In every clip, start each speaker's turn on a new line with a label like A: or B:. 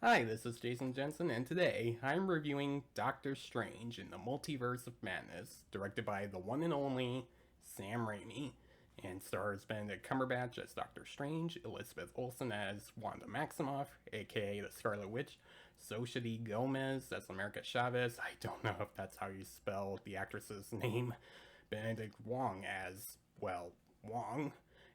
A: Hi, this is Jason Jensen, and today I'm reviewing Doctor Strange in the Multiverse of Madness, directed by the one and only Sam Raimi, and stars Benedict Cumberbatch as Doctor Strange, Elizabeth Olsen as Wanda Maximoff, aka the Scarlet Witch, Xochitl Gomez as America Chavez, I don't know if that's how you spell the actress's name, Benedict Wong as, well, Wong,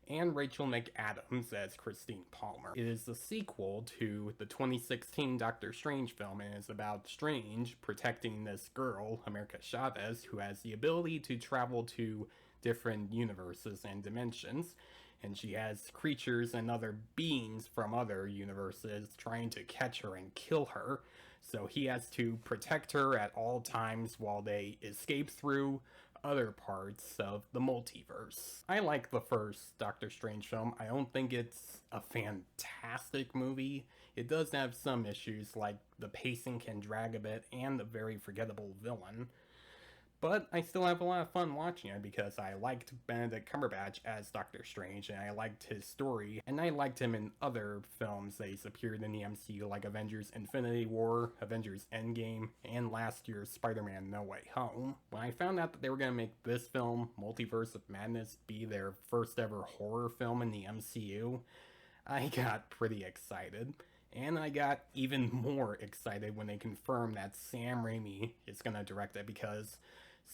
A: and Rachel McAdams as Christine Palmer. It is the sequel to the 2016 Doctor Strange film and is about Strange protecting this girl, America Chavez, who has the ability to travel to different universes and dimensions, and she has creatures and other beings from other universes trying to catch her and kill her, so he has to protect her at all times while they escape through other parts of the multiverse. I like the first Doctor Strange film. I don't think it's a fantastic movie. It does have some issues, like the pacing can drag a bit and a very forgettable villain. But I still have a lot of fun watching it because I liked Benedict Cumberbatch as Doctor Strange, and I liked his story, and I liked him in other films that he's appeared in the MCU, like Avengers Infinity War, Avengers Endgame, and last year's Spider-Man No Way Home. When I found out that they were going to make this film, Multiverse of Madness, be their first ever horror film in the MCU, I got pretty excited. And I got even more excited when they confirmed that Sam Raimi is going to direct it, because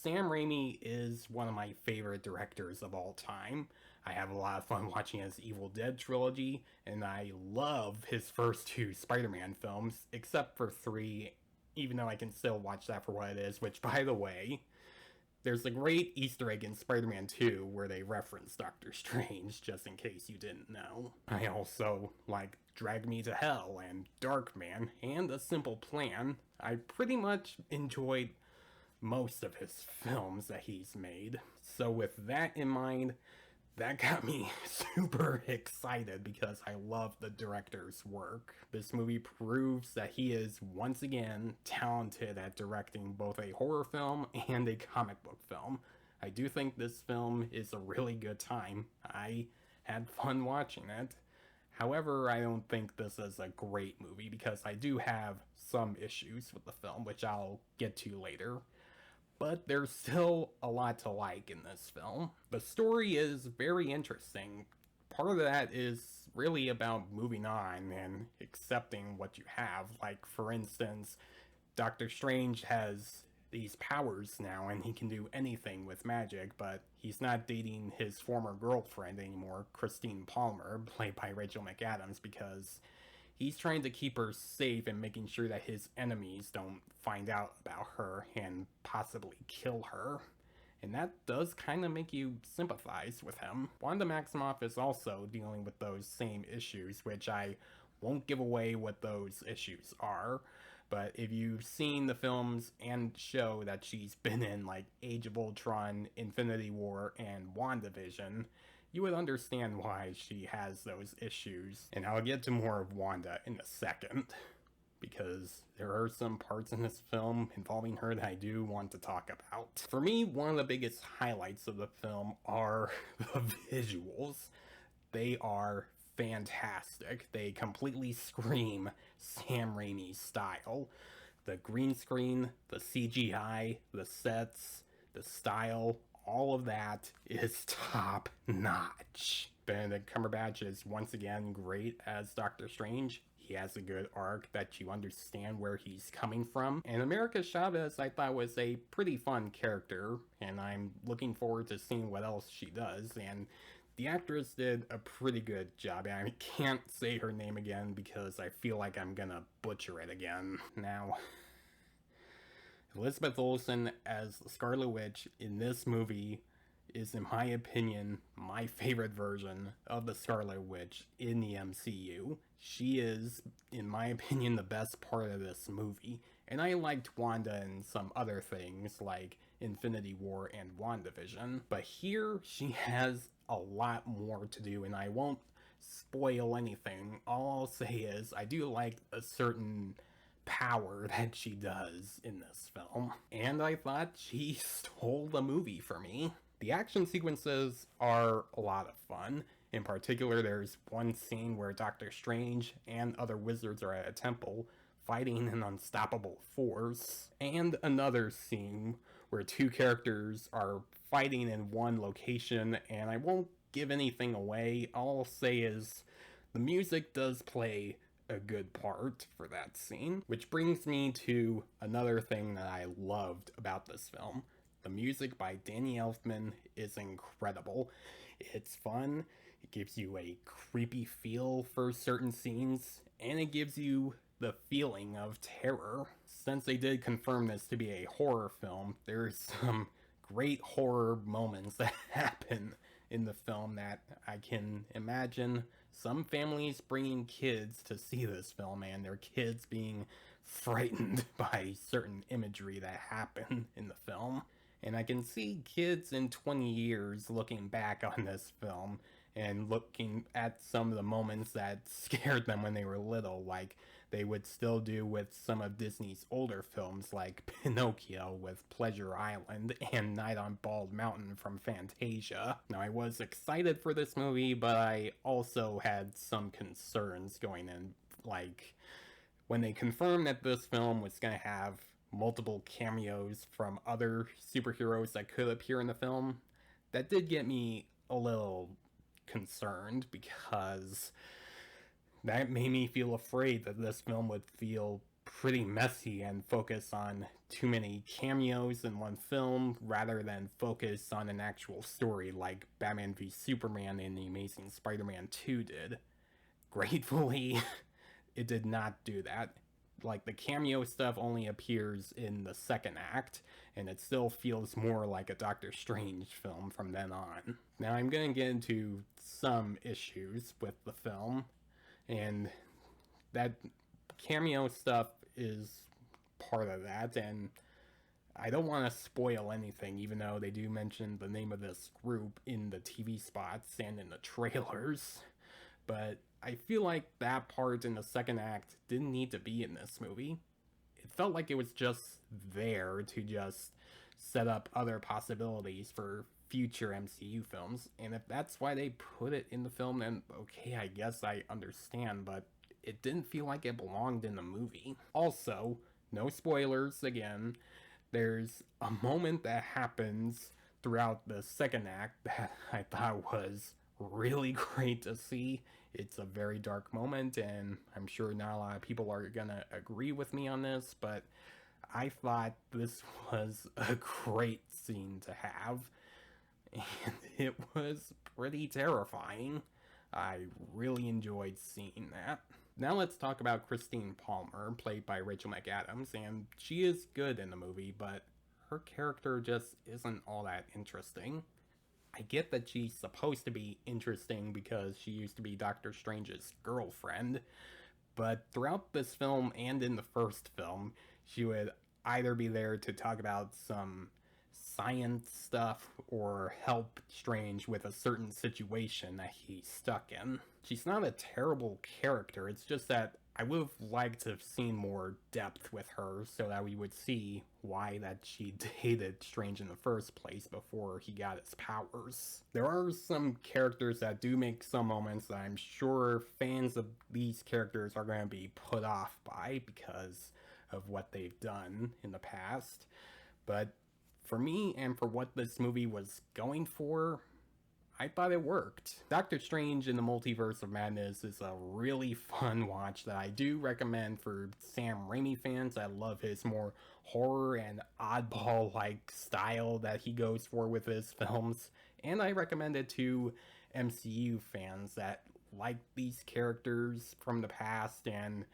A: Sam Raimi is one of my favorite directors of all time. I have a lot of fun watching his Evil Dead trilogy, and I love his first two Spider-Man films, except for 3, even though I can still watch that for what it is, which, by the way, there's a great Easter egg in Spider-Man 2 where they reference Doctor Strange, just in case you didn't know. I also like Drag Me to Hell and Darkman and A Simple Plan. I pretty much enjoyed most of his films that he's made. So with that in mind, that got me super excited because I love the director's work. This movie proves that he is once again talented at directing both a horror film and a comic book film. I do think this film is a really good time. I had fun watching it. However, I don't think this is a great movie because I do have some issues with the film, which I'll get to later. But there's still a lot to like in this film. The story is very interesting. Part of that is really about moving on and accepting what you have. Like, for instance, Doctor Strange has these powers now and he can do anything with magic, but he's not dating his former girlfriend anymore, Christine Palmer, played by Rachel McAdams, because he's trying to keep her safe and making sure that his enemies don't find out about her and possibly kill her. And that does kind of make you sympathize with him. Wanda Maximoff is also dealing with those same issues, which I won't give away what those issues are. But if you've seen the films and show that she's been in, like Age of Ultron, Infinity War, and WandaVision, you would understand why she has those issues. And I'll get to more of Wanda in a second, because there are some parts in this film involving her that I do want to talk about. For me, one of the biggest highlights of the film are the visuals. They are fantastic. They completely scream Sam Raimi's style. The green screen, the CGI, the sets, the style, all of that is top notch. Benedict Cumberbatch is once again great as Doctor Strange. He has a good arc that you understand where he's coming from. And America Chavez, I thought, was a pretty fun character, and I'm looking forward to seeing what else she does. And the actress did a pretty good job. I can't say her name again because I feel like I'm gonna butcher it again. Now, Elizabeth Olsen as the Scarlet Witch in this movie is, in my opinion, my favorite version of the Scarlet Witch in the MCU. She is, in my opinion, the best part of this movie. And I liked Wanda and some other things like Infinity War and WandaVision. But here, she has a lot more to do, and I won't spoil anything. All I'll say is I do like a certain power that she does in this film, and I thought she stole the movie for me. The action sequences are a lot of fun, In particular, there's one scene where Doctor Strange and other wizards are at a temple fighting an unstoppable force, and another scene where two characters are fighting in one location, and I won't give anything away. All I'll say is the music does play a good part for that scene, which brings me to another thing that I loved about this film. The music by Danny Elfman is incredible. It's fun, it gives you a creepy feel for certain scenes, and it gives you the feeling of terror. Since they did confirm this to be a horror film, there's some great horror moments that happen in the film that I can imagine some families bringing kids to see this film and their kids being frightened by certain imagery that happen in the film. And I can see kids in 20 years looking back on this film and looking at some of the moments that scared them when they were little, like they would still do with some of Disney's older films like Pinocchio with Pleasure Island and Night on Bald Mountain from Fantasia. Now, I was excited for this movie, but I also had some concerns going in, like when they confirmed that this film was going to have multiple cameos from other superheroes that could appear in the film. That did get me a little concerned because that made me feel afraid that this film would feel pretty messy and focus on too many cameos in one film rather than focus on an actual story like Batman v Superman and The Amazing Spider-Man 2 did. Gratefully, it did not do that. Like, the cameo stuff only appears in the second act, and it still feels more like a Doctor Strange film from then on. Now, I'm gonna get into some issues with the film, and that cameo stuff is part of that, and I don't want to spoil anything, even though they do mention the name of this group in the TV spots and in the trailers. But I feel like that part in the second act didn't need to be in this movie. It felt like it was just there to just set up other possibilities for future MCU films, and if that's why they put it in the film, then okay, I guess I understand, but it didn't feel like it belonged in the movie. Also, no spoilers again, there's a moment that happens throughout the second act that I thought was really great to see. It's a very dark moment, and I'm sure not a lot of people are gonna agree with me on this, but I thought this was a great scene to have, and it was pretty terrifying. I really enjoyed seeing that. Now let's talk about Christine Palmer, played by Rachel McAdams, and she is good in the movie, but her character just isn't all that interesting. I get that she's supposed to be interesting because she used to be Doctor Strange's girlfriend, but throughout this film and in the first film, she would either be there to talk about some science stuff or help Strange with a certain situation that he's stuck in. She's not a terrible character, it's just that I would have liked to have seen more depth with her so that we would see why that she dated Strange in the first place before he got his powers. There are some characters that do make some moments that I'm sure fans of these characters are going to be put off by because of what they've done in the past, but for me and for what this movie was going for, I thought it worked. Doctor Strange in the Multiverse of Madness is a really fun watch that I do recommend for Sam Raimi fans that love his more horror and oddball-like style that he goes for with his films. And I recommend it to MCU fans that like these characters from the past, and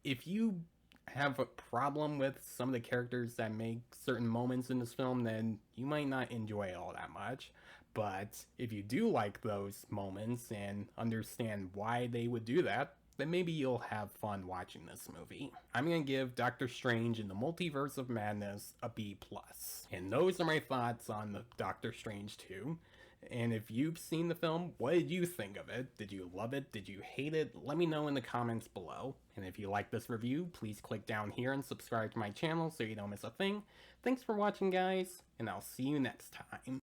A: if you have a problem with some of the characters that make certain moments in this film, then you might not enjoy it all that much. But if you do like those moments and understand why they would do that, then maybe you'll have fun watching this movie. I'm gonna give Doctor Strange in the Multiverse of Madness a B+. And those are my thoughts on the Doctor Strange 2. And if you've seen the film, what did you think of it? Did you love it? Did you hate it? Let me know in the comments below. And if you like this review, please click down here and subscribe to my channel so you don't miss a thing. Thanks for watching, guys, and I'll see you next time.